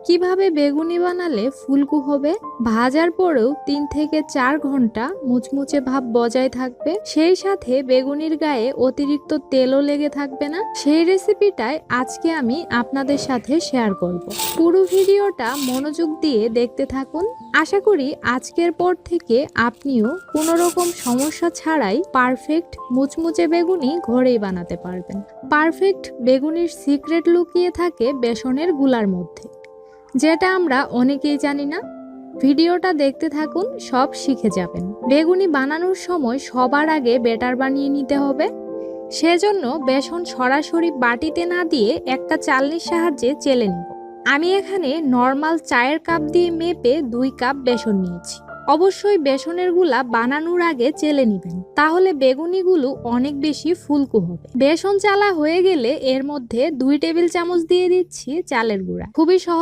কিভাবে বেগুনি বানালে ফুলকো হবে, ভাজার পরেও 3 থেকে 4 ঘন্টা মুচমুচে ভাব বজায় থাকবে, সেই সাথে বেগুনির গায়ে অতিরিক্ত তেলও লেগে থাকবে না, সেই রেসিপিটাই আজকে আমি আপনাদের সাথে শেয়ার করব। পুরো ভিডিওটা মনোযোগ দিয়ে দেখতে থাকুন। আশা করি আজকের পর থেকে আপনিও কোনো রকম সমস্যা ছাড়াই পারফেক্ট মুচমুচে বেগুনি ঘরেই বানাতে পারবেন। পারফেক্ট বেগুনির সিক্রেট লুকিয়ে থাকে বেসনের গুলার মধ্যে, যেটা আমরা অনেকেই জানি না। ভিডিওটা দেখতে থাকুন, সব শিখে যাবেন। বেগুনি বানানোর সময় সবার আগে ব্যাটার বানিয়ে নিতে হবে। সেজন্য বেসন সরাসরি বাটিতে না দিয়ে একটা চালনির সাহায্যে চেলে নিব। আমি এখানে নর্মাল চায়ের কাপ দিয়ে মেপে 2 কাপ বেসন নিয়েছি। অবশ্যই বেসনের গুলা বানানোর আগে চেলে নেবেন, তাহলে বেগুনিগুলো অনেক বেশি ফুলকো হবে। বেসন চালা হয়ে গেলে এর মধ্যে 2 টেবিল চামচ দিয়ে দিচ্ছি চালের গুঁড়া। খুবই সহজ